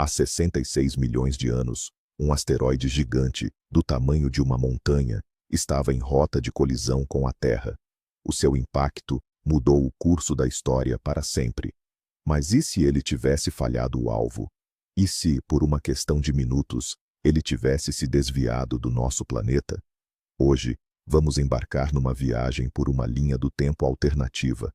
Há 66 milhões de anos, um asteroide gigante, do tamanho de uma montanha, estava em rota de colisão com a Terra. O seu impacto mudou o curso da história para sempre. Mas e se ele tivesse falhado o alvo? E se, por uma questão de minutos, ele tivesse se desviado do nosso planeta? Hoje, vamos embarcar numa viagem por uma linha do tempo alternativa.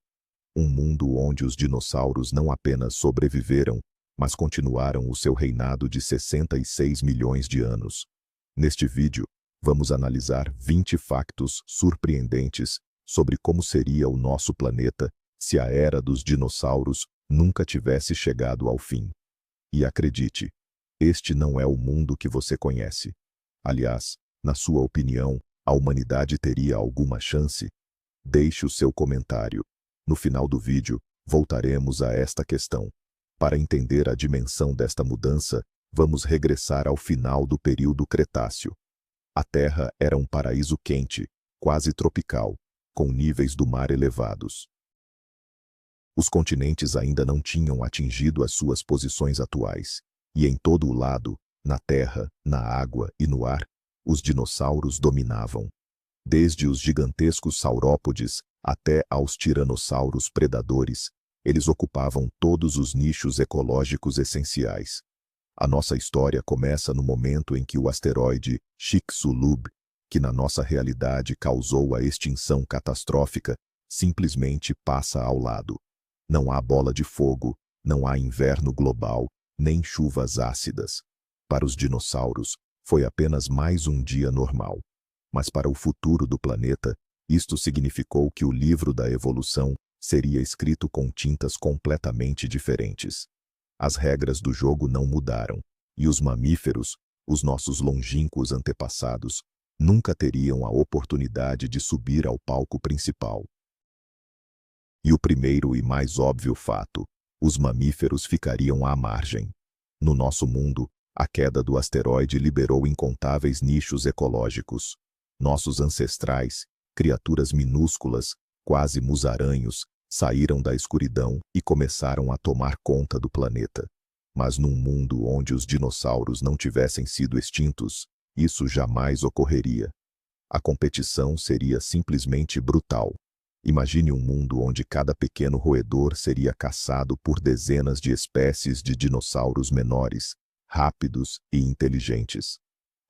Um mundo onde os dinossauros não apenas sobreviveram, mas continuaram o seu reinado de 66 milhões de anos. Neste vídeo, vamos analisar 20 factos surpreendentes sobre como seria o nosso planeta se a era dos dinossauros nunca tivesse chegado ao fim. E acredite, este não é o mundo que você conhece. Aliás, na sua opinião, a humanidade teria alguma chance? Deixe o seu comentário. No final do vídeo, voltaremos a esta questão. Para entender a dimensão desta mudança, vamos regressar ao final do período Cretáceo. A Terra era um paraíso quente, quase tropical, com níveis do mar elevados. Os continentes ainda não tinham atingido as suas posições atuais, e em todo o lado, na terra, na água e no ar, os dinossauros dominavam. Desde os gigantescos saurópodes até aos tiranossauros predadores, eles ocupavam todos os nichos ecológicos essenciais. A nossa história começa no momento em que o asteroide Chicxulub, que na nossa realidade causou a extinção catastrófica, simplesmente passa ao lado. Não há bola de fogo, não há inverno global, nem chuvas ácidas. Para os dinossauros, foi apenas mais um dia normal. Mas para o futuro do planeta, isto significou que o livro da evolução seria escrito com tintas completamente diferentes. As regras do jogo não mudaram, e os mamíferos, os nossos longínquos antepassados, nunca teriam a oportunidade de subir ao palco principal. E o primeiro e mais óbvio fato, os mamíferos ficariam à margem. No nosso mundo, a queda do asteroide liberou incontáveis nichos ecológicos. Nossos ancestrais, criaturas minúsculas, quase musaranhos, saíram da escuridão e começaram a tomar conta do planeta. Mas num mundo onde os dinossauros não tivessem sido extintos, isso jamais ocorreria. A competição seria simplesmente brutal. Imagine um mundo onde cada pequeno roedor seria caçado por dezenas de espécies de dinossauros menores, rápidos e inteligentes.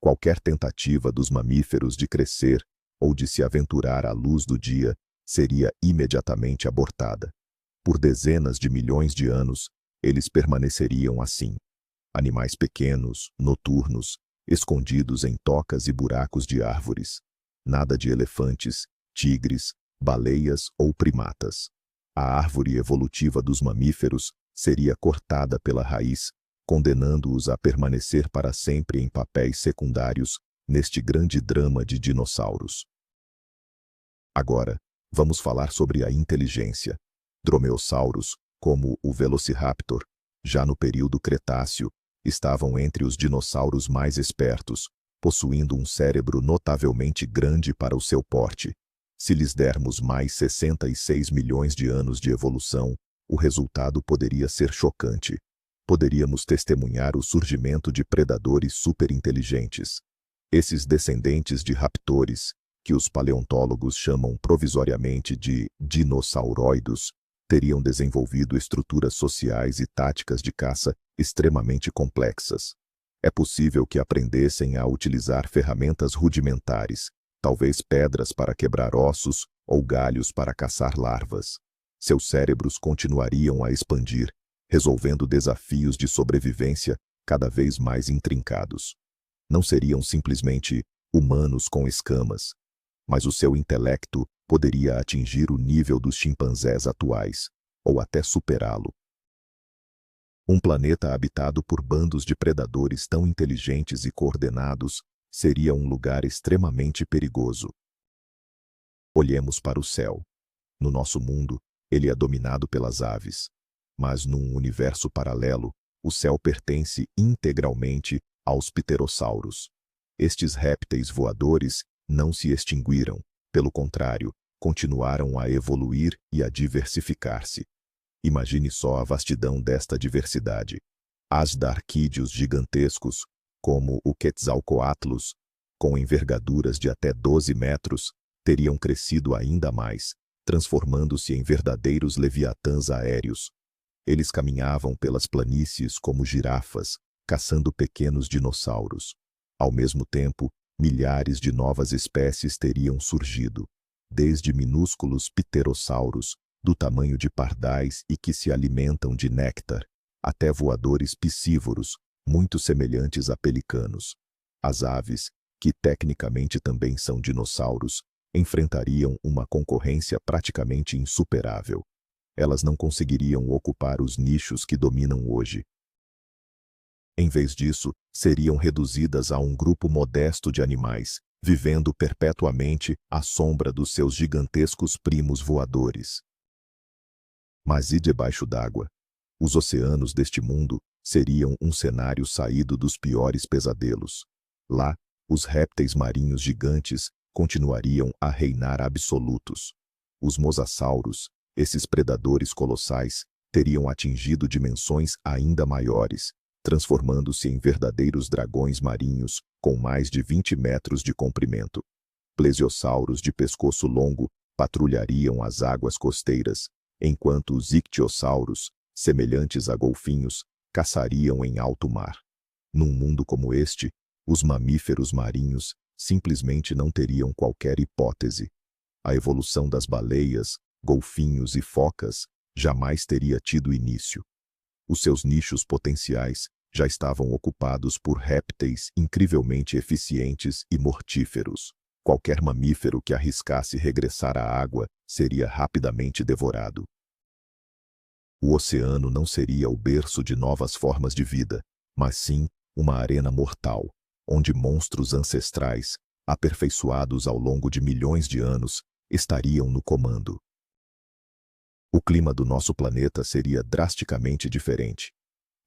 Qualquer tentativa dos mamíferos de crescer ou de se aventurar à luz do dia seria imediatamente abortada. Por dezenas de milhões de anos, eles permaneceriam assim. Animais pequenos, noturnos, escondidos em tocas e buracos de árvores. Nada de elefantes, tigres, baleias ou primatas. A árvore evolutiva dos mamíferos seria cortada pela raiz, condenando-os a permanecer para sempre em papéis secundários neste grande drama de dinossauros. Agora, vamos falar sobre a inteligência. Dromeossauros, como o Velociraptor, já no período Cretáceo, estavam entre os dinossauros mais espertos, possuindo um cérebro notavelmente grande para o seu porte. Se lhes dermos mais 66 milhões de anos de evolução, o resultado poderia ser chocante. Poderíamos testemunhar o surgimento de predadores superinteligentes. Esses descendentes de raptores, que os paleontólogos chamam provisoriamente de dinossauróidos, teriam desenvolvido estruturas sociais e táticas de caça extremamente complexas. É possível que aprendessem a utilizar ferramentas rudimentares, talvez pedras para quebrar ossos ou galhos para caçar larvas. Seus cérebros continuariam a expandir, resolvendo desafios de sobrevivência cada vez mais intrincados. Não seriam simplesmente humanos com escamas, mas o seu intelecto poderia atingir o nível dos chimpanzés atuais, ou até superá-lo. Um planeta habitado por bandos de predadores tão inteligentes e coordenados seria um lugar extremamente perigoso. Olhemos para o céu. No nosso mundo, ele é dominado pelas aves. Mas num universo paralelo, o céu pertence integralmente aos pterossauros. Estes répteis voadores não se extinguiram, pelo contrário, continuaram a evoluir e a diversificar-se. Imagine só a vastidão desta diversidade. Asdarquídeos gigantescos, como o Quetzalcoatlus, com envergaduras de até 12 metros, teriam crescido ainda mais, transformando-se em verdadeiros leviatãs aéreos. Eles caminhavam pelas planícies como girafas, caçando pequenos dinossauros. Ao mesmo tempo, milhares de novas espécies teriam surgido, desde minúsculos pterossauros, do tamanho de pardais e que se alimentam de néctar, até voadores piscívoros, muito semelhantes a pelicanos. As aves, que tecnicamente também são dinossauros, enfrentariam uma concorrência praticamente insuperável. Elas não conseguiriam ocupar os nichos que dominam hoje. Em vez disso, seriam reduzidas a um grupo modesto de animais, vivendo perpetuamente à sombra dos seus gigantescos primos voadores. Mas e debaixo d'água? Os oceanos deste mundo seriam um cenário saído dos piores pesadelos. Lá, os répteis marinhos gigantes continuariam a reinar absolutos. Os mosassauros, esses predadores colossais, teriam atingido dimensões ainda maiores, transformando-se em verdadeiros dragões marinhos com mais de 20 metros de comprimento. Plesiosauros de pescoço longo patrulhariam as águas costeiras, enquanto os ictiossauros, semelhantes a golfinhos, caçariam em alto mar. Num mundo como este, os mamíferos marinhos simplesmente não teriam qualquer hipótese. A evolução das baleias, golfinhos e focas jamais teria tido início. Os seus nichos potenciais já estavam ocupados por répteis incrivelmente eficientes e mortíferos. Qualquer mamífero que arriscasse regressar à água seria rapidamente devorado. O oceano não seria o berço de novas formas de vida, mas sim uma arena mortal, onde monstros ancestrais, aperfeiçoados ao longo de milhões de anos, estariam no comando. O clima do nosso planeta seria drasticamente diferente.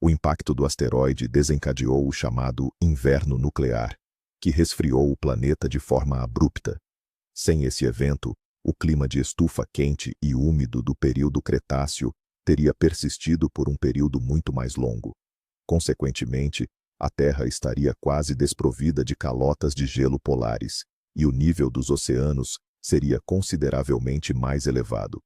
O impacto do asteroide desencadeou o chamado inverno nuclear, que resfriou o planeta de forma abrupta. Sem esse evento, o clima de estufa quente e úmido do período Cretáceo teria persistido por um período muito mais longo. Consequentemente, a Terra estaria quase desprovida de calotas de gelo polares, e o nível dos oceanos seria consideravelmente mais elevado.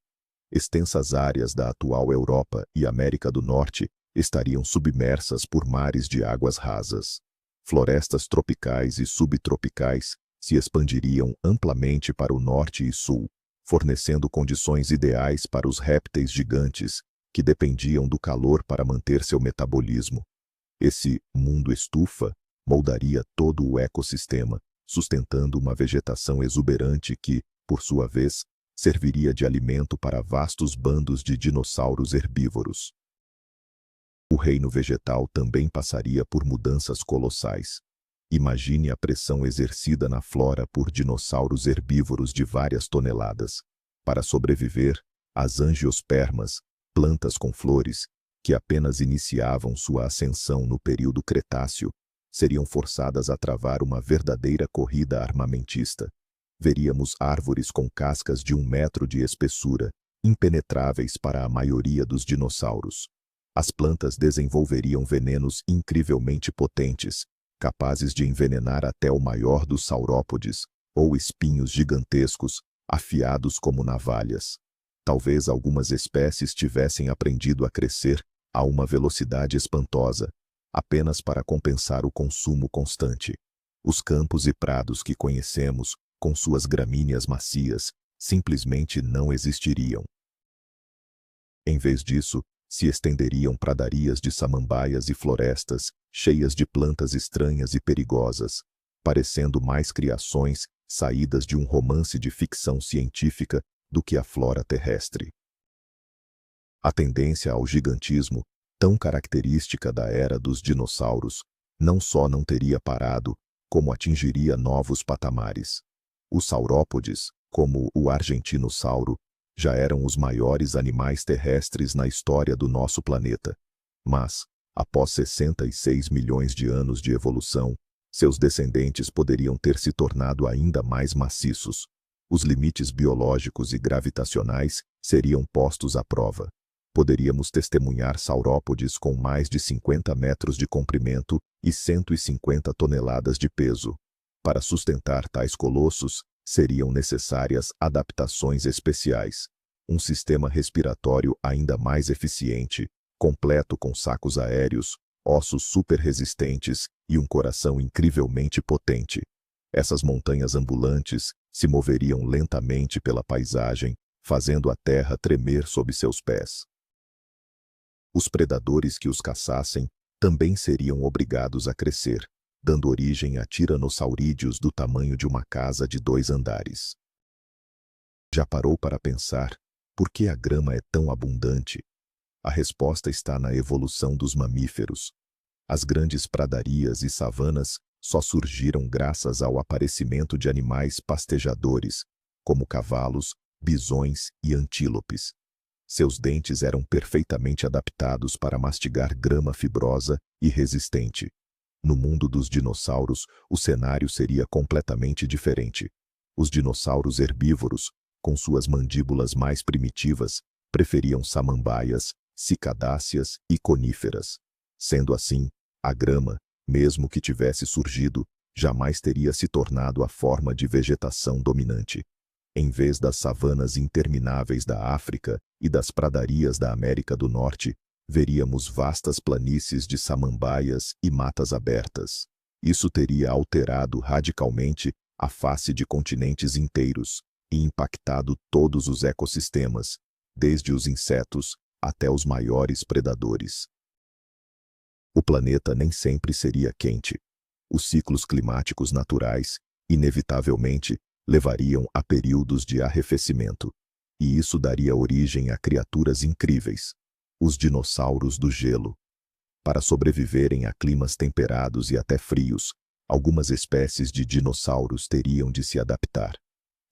Extensas áreas da atual Europa e América do Norte estariam submersas por mares de águas rasas. Florestas tropicais e subtropicais se expandiriam amplamente para o norte e sul, fornecendo condições ideais para os répteis gigantes, que dependiam do calor para manter seu metabolismo. Esse mundo estufa moldaria todo o ecossistema, sustentando uma vegetação exuberante que, por sua vez, serviria de alimento para vastos bandos de dinossauros herbívoros. O reino vegetal também passaria por mudanças colossais. Imagine a pressão exercida na flora por dinossauros herbívoros de várias toneladas. Para sobreviver, as angiospermas, plantas com flores, que apenas iniciavam sua ascensão no período Cretáceo, seriam forçadas a travar uma verdadeira corrida armamentista. Veríamos árvores com cascas de 1 metro de espessura, impenetráveis para a maioria dos dinossauros. As plantas desenvolveriam venenos incrivelmente potentes, capazes de envenenar até o maior dos saurópodes, ou espinhos gigantescos, afiados como navalhas. Talvez algumas espécies tivessem aprendido a crescer a uma velocidade espantosa, apenas para compensar o consumo constante. Os campos e prados que conhecemos, com suas gramíneas macias, simplesmente não existiriam. Em vez disso, se estenderiam pradarias de samambaias e florestas, cheias de plantas estranhas e perigosas, parecendo mais criações saídas de um romance de ficção científica do que a flora terrestre. A tendência ao gigantismo, tão característica da era dos dinossauros, não só não teria parado, como atingiria novos patamares. Os saurópodes, como o argentinossauro, já eram os maiores animais terrestres na história do nosso planeta. Mas, após 66 milhões de anos de evolução, seus descendentes poderiam ter se tornado ainda mais maciços. Os limites biológicos e gravitacionais seriam postos à prova. poderíamos testemunhar saurópodes com mais de 50 metros de comprimento e 150 toneladas de peso. Para sustentar tais colossos, seriam necessárias adaptações especiais. Um sistema respiratório ainda mais eficiente, completo com sacos aéreos, ossos super-resistentes e um coração incrivelmente potente. Essas montanhas ambulantes se moveriam lentamente pela paisagem, fazendo a terra tremer sob seus pés. Os predadores que os caçassem também seriam obrigados a crescer, dando origem a tiranossaurídeos do tamanho de uma casa de 2 andares. Já parou para pensar por que a grama é tão abundante? A resposta está na evolução dos mamíferos. As grandes pradarias e savanas só surgiram graças ao aparecimento de animais pastejadores, como cavalos, bisões e antílopes. Seus dentes eram perfeitamente adaptados para mastigar grama fibrosa e resistente. No mundo dos dinossauros, o cenário seria completamente diferente. Os dinossauros herbívoros, com suas mandíbulas mais primitivas, preferiam samambaias, cicadáceas e coníferas. Sendo assim, a grama, mesmo que tivesse surgido, jamais teria se tornado a forma de vegetação dominante. Em vez das savanas intermináveis da África e das pradarias da América do Norte, veríamos vastas planícies de samambaias e matas abertas. Isso teria alterado radicalmente a face de continentes inteiros e impactado todos os ecossistemas, desde os insetos até os maiores predadores. O planeta nem sempre seria quente. Os ciclos climáticos naturais, inevitavelmente, levariam a períodos de arrefecimento, e isso daria origem a criaturas incríveis, os dinossauros do gelo. Para sobreviverem a climas temperados e até frios, algumas espécies de dinossauros teriam de se adaptar.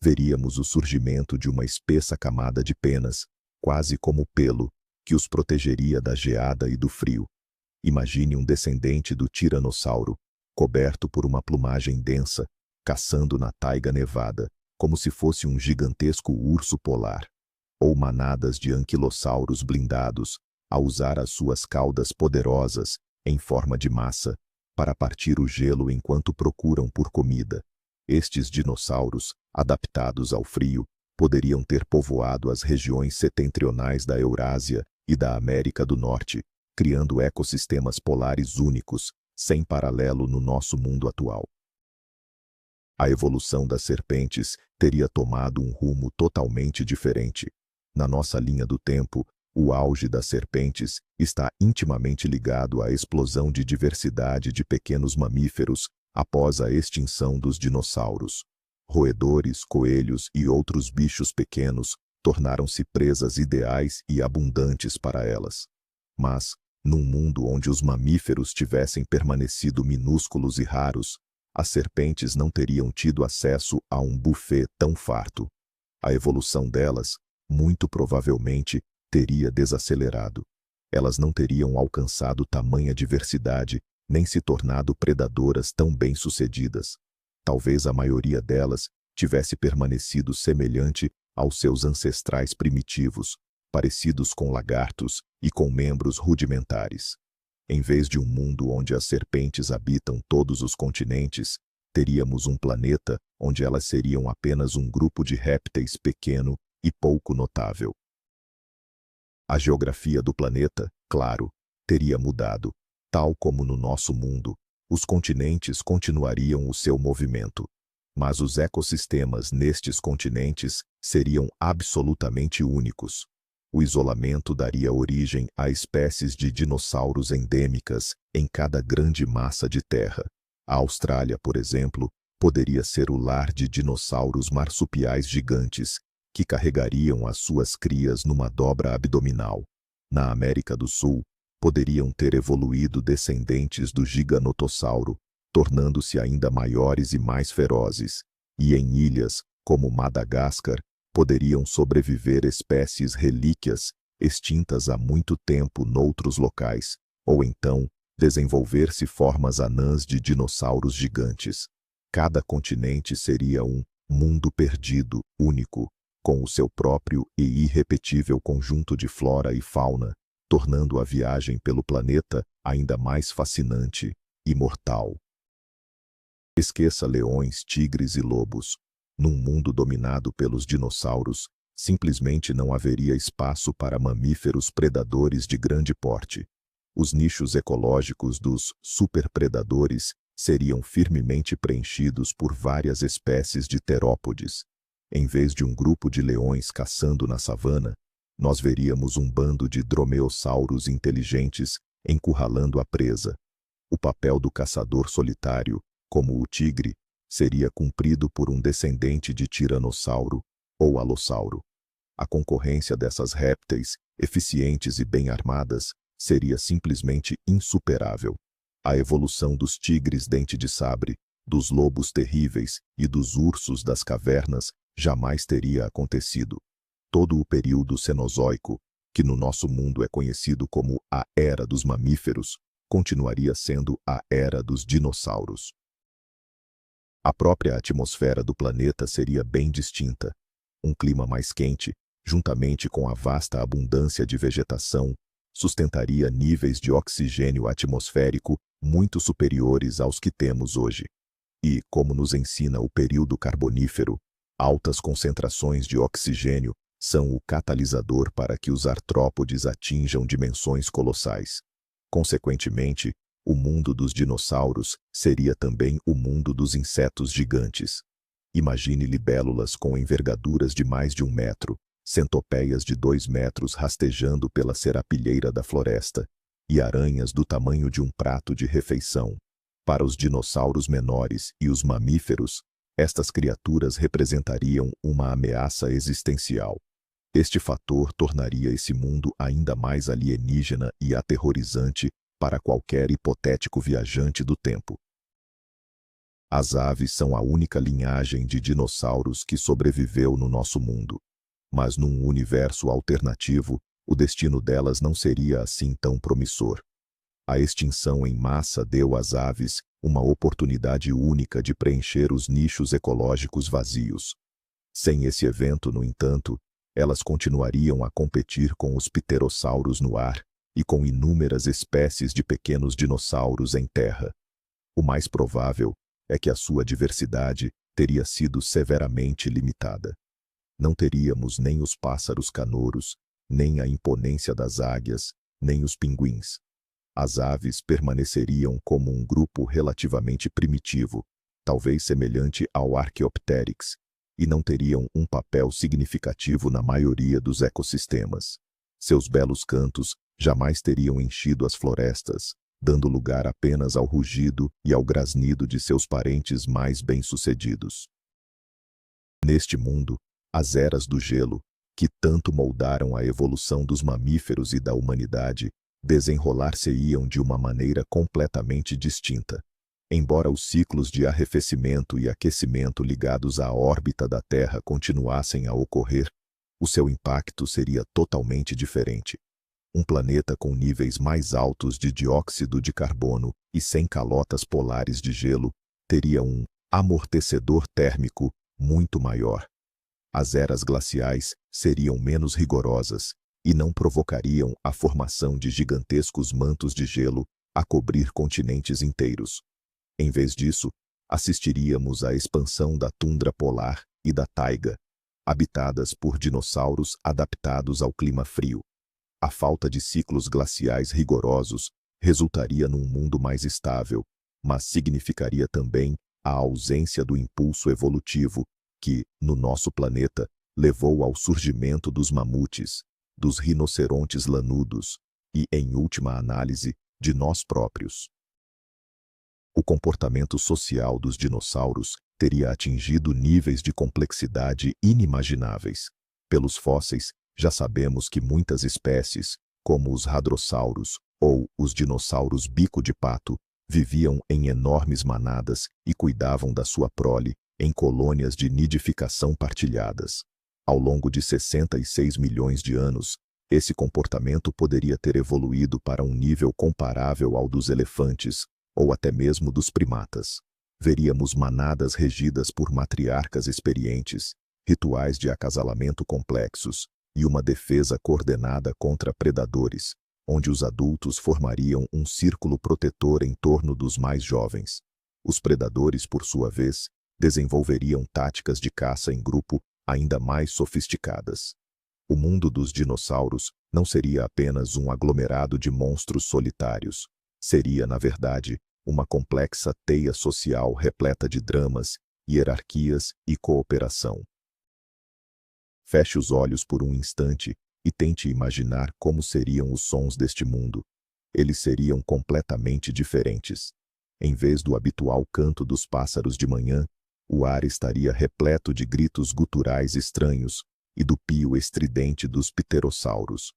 Veríamos o surgimento de uma espessa camada de penas, quase como pelo, que os protegeria da geada e do frio. Imagine um descendente do tiranossauro, coberto por uma plumagem densa, caçando na taiga nevada, como se fosse um gigantesco urso polar. Ou manadas de anquilossauros blindados, a usar as suas caudas poderosas, em forma de massa, para partir o gelo enquanto procuram por comida. Estes dinossauros, adaptados ao frio, poderiam ter povoado as regiões setentrionais da Eurásia e da América do Norte, criando ecossistemas polares únicos, sem paralelo no nosso mundo atual. A evolução das serpentes teria tomado um rumo totalmente diferente. Na nossa linha do tempo, o auge das serpentes está intimamente ligado à explosão de diversidade de pequenos mamíferos após a extinção dos dinossauros. Roedores, coelhos e outros bichos pequenos tornaram-se presas ideais e abundantes para elas. Mas, num mundo onde os mamíferos tivessem permanecido minúsculos e raros, as serpentes não teriam tido acesso a um buffet tão farto. A evolução delas, muito provavelmente, teria desacelerado. Elas não teriam alcançado tamanha diversidade, nem se tornado predadoras tão bem-sucedidas. Talvez a maioria delas tivesse permanecido semelhante aos seus ancestrais primitivos, parecidos com lagartos e com membros rudimentares. Em vez de um mundo onde as serpentes habitam todos os continentes, teríamos um planeta onde elas seriam apenas um grupo de répteis pequeno e pouco notável. A geografia do planeta, claro, teria mudado. Tal como no nosso mundo, os continentes continuariam o seu movimento, mas os ecossistemas nestes continentes seriam absolutamente únicos. O isolamento daria origem a espécies de dinossauros endêmicas em cada grande massa de terra. A Austrália, por exemplo, poderia ser o lar de dinossauros marsupiais gigantes, que carregariam as suas crias numa dobra abdominal. Na América do Sul, poderiam ter evoluído descendentes do giganotossauro, tornando-se ainda maiores e mais ferozes. E em ilhas, como Madagascar, poderiam sobreviver espécies relíquias, extintas há muito tempo noutros locais, ou então desenvolver-se formas anãs de dinossauros gigantes. Cada continente seria um mundo perdido, único, com o seu próprio e irrepetível conjunto de flora e fauna, tornando a viagem pelo planeta ainda mais fascinante e mortal. Esqueça leões, tigres e lobos. Num mundo dominado pelos dinossauros, simplesmente não haveria espaço para mamíferos predadores de grande porte. Os nichos ecológicos dos superpredadores seriam firmemente preenchidos por várias espécies de terópodes. Em vez de um grupo de leões caçando na savana, nós veríamos um bando de dromeossauros inteligentes encurralando a presa. O papel do caçador solitário, como o tigre, seria cumprido por um descendente de tiranossauro ou alossauro. A concorrência dessas répteis, eficientes e bem armadas, seria simplesmente insuperável. A evolução dos tigres dente de sabre, dos lobos terríveis e dos ursos das cavernas jamais teria acontecido. Todo o período Cenozoico, que no nosso mundo é conhecido como a Era dos Mamíferos, continuaria sendo a Era dos Dinossauros. A própria atmosfera do planeta seria bem distinta. Um clima mais quente, juntamente com a vasta abundância de vegetação, sustentaria níveis de oxigênio atmosférico muito superiores aos que temos hoje. E, como nos ensina o período Carbonífero, altas concentrações de oxigênio são o catalisador para que os artrópodes atinjam dimensões colossais. Consequentemente, o mundo dos dinossauros seria também o mundo dos insetos gigantes. Imagine libélulas com envergaduras de mais de 1 metro, centopeias de 2 metros rastejando pela serapilheira da floresta, e aranhas do tamanho de um prato de refeição. Para os dinossauros menores e os mamíferos, estas criaturas representariam uma ameaça existencial. Este fator tornaria esse mundo ainda mais alienígena e aterrorizante para qualquer hipotético viajante do tempo. As aves são a única linhagem de dinossauros que sobreviveu no nosso mundo. Mas num universo alternativo, o destino delas não seria assim tão promissor. A extinção em massa deu às aves uma oportunidade única de preencher os nichos ecológicos vazios. Sem esse evento, no entanto, elas continuariam a competir com os pterossauros no ar e com inúmeras espécies de pequenos dinossauros em terra. O mais provável é que a sua diversidade teria sido severamente limitada. Não teríamos nem os pássaros canouros, nem a imponência das águias, nem os pinguins. As aves permaneceriam como um grupo relativamente primitivo, talvez semelhante ao Archaeopteryx, e não teriam um papel significativo na maioria dos ecossistemas. Seus belos cantos jamais teriam enchido as florestas, dando lugar apenas ao rugido e ao grasnido de seus parentes mais bem-sucedidos. Neste mundo, as eras do gelo, que tanto moldaram a evolução dos mamíferos e da humanidade, desenrolar-se-iam de uma maneira completamente distinta. Embora os ciclos de arrefecimento e aquecimento ligados à órbita da Terra continuassem a ocorrer, o seu impacto seria totalmente diferente. Um planeta com níveis mais altos de dióxido de carbono e sem calotas polares de gelo teria um amortecedor térmico muito maior. As eras glaciais seriam menos rigorosas e não provocariam a formação de gigantescos mantos de gelo a cobrir continentes inteiros. Em vez disso, assistiríamos à expansão da tundra polar e da taiga, habitadas por dinossauros adaptados ao clima frio. A falta de ciclos glaciais rigorosos resultaria num mundo mais estável, mas significaria também a ausência do impulso evolutivo que, no nosso planeta, levou ao surgimento dos mamutes, dos rinocerontes lanudos e, em última análise, de nós próprios. O comportamento social dos dinossauros teria atingido níveis de complexidade inimagináveis. Pelos fósseis, já sabemos que muitas espécies, como os hadrossauros ou os dinossauros bico de pato, viviam em enormes manadas e cuidavam da sua prole em colônias de nidificação partilhadas. Ao longo de 66 milhões de anos, esse comportamento poderia ter evoluído para um nível comparável ao dos elefantes, ou até mesmo dos primatas. Veríamos manadas regidas por matriarcas experientes, rituais de acasalamento complexos e uma defesa coordenada contra predadores, onde os adultos formariam um círculo protetor em torno dos mais jovens. Os predadores, por sua vez, desenvolveriam táticas de caça em grupo ainda mais sofisticadas. O mundo dos dinossauros não seria apenas um aglomerado de monstros solitários. Seria, na verdade, uma complexa teia social repleta de dramas, hierarquias e cooperação. Feche os olhos por um instante e tente imaginar como seriam os sons deste mundo. Eles seriam completamente diferentes. Em vez do habitual canto dos pássaros de manhã, o ar estaria repleto de gritos guturais estranhos e do pio estridente dos pterossauros.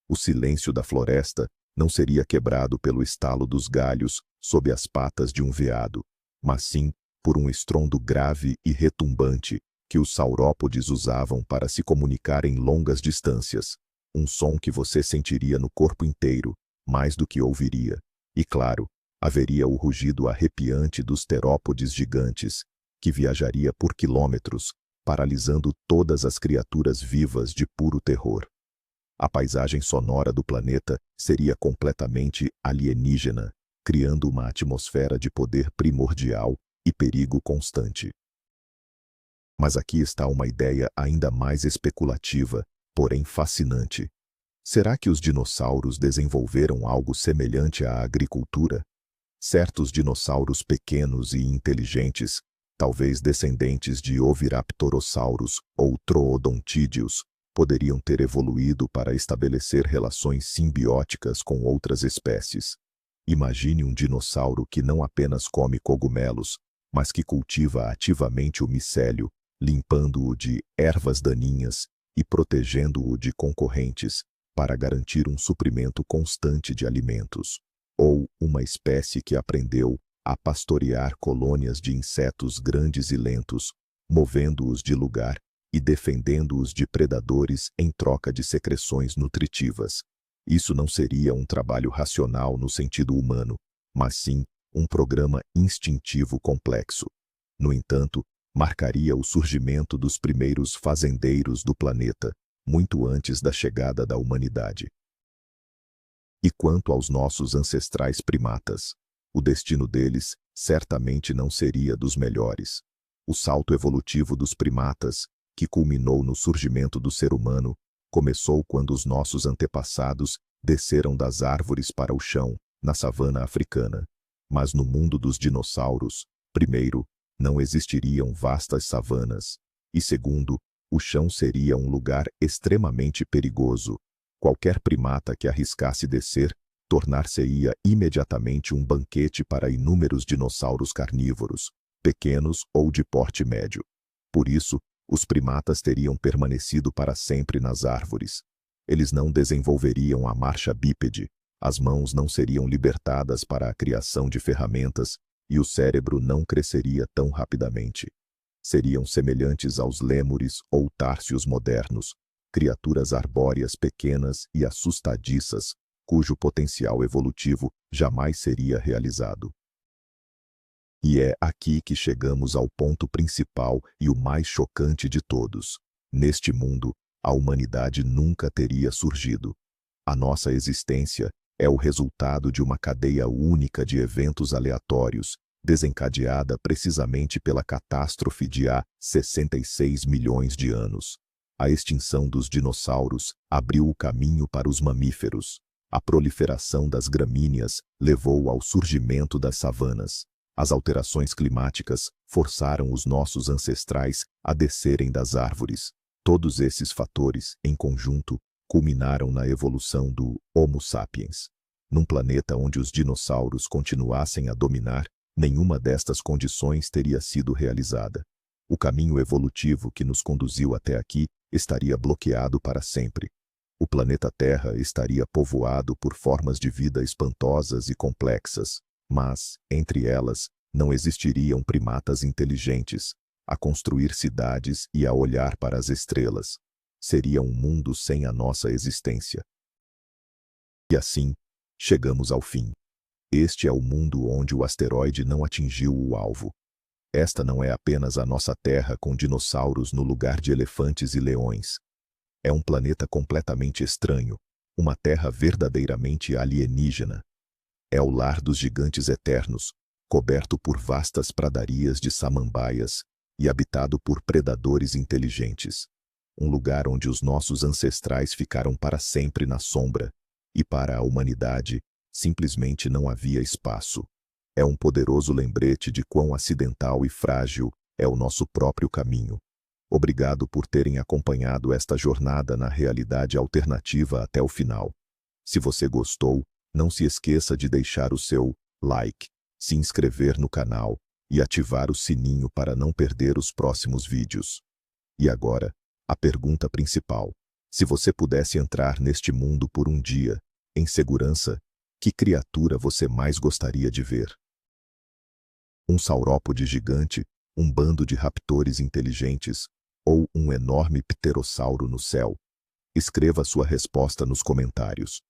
O silêncio da floresta não seria quebrado pelo estalo dos galhos sob as patas de um veado, mas sim por um estrondo grave e retumbante que os saurópodes usavam para se comunicar em longas distâncias, um som que você sentiria no corpo inteiro, mais do que ouviria. E claro, haveria o rugido arrepiante dos terópodes gigantes, que viajaria por quilômetros, paralisando todas as criaturas vivas de puro terror. A paisagem sonora do planeta seria completamente alienígena, criando uma atmosfera de poder primordial e perigo constante. Mas aqui está uma ideia ainda mais especulativa, porém fascinante. Será que os dinossauros desenvolveram algo semelhante à agricultura? Certos dinossauros pequenos e inteligentes, talvez descendentes de oviraptorossauros ou troodontídeos, poderiam ter evoluído para estabelecer relações simbióticas com outras espécies. Imagine um dinossauro que não apenas come cogumelos, mas que cultiva ativamente o micélio, limpando-o de ervas daninhas e protegendo-o de concorrentes, para garantir um suprimento constante de alimentos. Ou uma espécie que aprendeu a pastorear colônias de insetos grandes e lentos, movendo-os de lugar e defendendo-os de predadores em troca de secreções nutritivas. Isso não seria um trabalho racional no sentido humano, mas sim um programa instintivo complexo. No entanto, marcaria o surgimento dos primeiros fazendeiros do planeta, muito antes da chegada da humanidade. E quanto aos nossos ancestrais primatas, o destino deles certamente não seria dos melhores. O salto evolutivo dos primatas, que culminou no surgimento do ser humano, começou quando os nossos antepassados desceram das árvores para o chão, na savana africana. Mas no mundo dos dinossauros, primeiro, não existiriam vastas savanas, e segundo, o chão seria um lugar extremamente perigoso. Qualquer primata que arriscasse descer tornar-se-ia imediatamente um banquete para inúmeros dinossauros carnívoros, pequenos ou de porte médio. Por isso, os primatas teriam permanecido para sempre nas árvores. Eles não desenvolveriam a marcha bípede, as mãos não seriam libertadas para a criação de ferramentas e o cérebro não cresceria tão rapidamente. Seriam semelhantes aos lêmures ou társios modernos, criaturas arbóreas pequenas e assustadiças, cujo potencial evolutivo jamais seria realizado. E é aqui que chegamos ao ponto principal e o mais chocante de todos. Neste mundo, a humanidade nunca teria surgido. A nossa existência é o resultado de uma cadeia única de eventos aleatórios, desencadeada precisamente pela catástrofe de há 66 milhões de anos. A extinção dos dinossauros abriu o caminho para os mamíferos. A proliferação das gramíneas levou ao surgimento das savanas. As alterações climáticas forçaram os nossos ancestrais a descerem das árvores. Todos esses fatores, em conjunto, culminaram na evolução do Homo sapiens. Num planeta onde os dinossauros continuassem a dominar, nenhuma destas condições teria sido realizada. O caminho evolutivo que nos conduziu até aqui estaria bloqueado para sempre. O planeta Terra estaria povoado por formas de vida espantosas e complexas, mas, entre elas, não existiriam primatas inteligentes, a construir cidades e a olhar para as estrelas. Seria um mundo sem a nossa existência. E assim, chegamos ao fim. Este é o mundo onde o asteroide não atingiu o alvo. Esta não é apenas a nossa Terra com dinossauros no lugar de elefantes e leões. É um planeta completamente estranho, uma Terra verdadeiramente alienígena. É o lar dos gigantes eternos, coberto por vastas pradarias de samambaias e habitado por predadores inteligentes. Um lugar onde os nossos ancestrais ficaram para sempre na sombra, e para a humanidade, simplesmente não havia espaço. É um poderoso lembrete de quão acidental e frágil é o nosso próprio caminho. Obrigado por terem acompanhado esta jornada na realidade alternativa até o final. Se você gostou, não se esqueça de deixar o seu like, se inscrever no canal e ativar o sininho para não perder os próximos vídeos. E agora, a pergunta principal. Se você pudesse entrar neste mundo por um dia, em segurança, que criatura você mais gostaria de ver? Um saurópode gigante, um bando de raptores inteligentes ou um enorme pterossauro no céu? Escreva sua resposta nos comentários.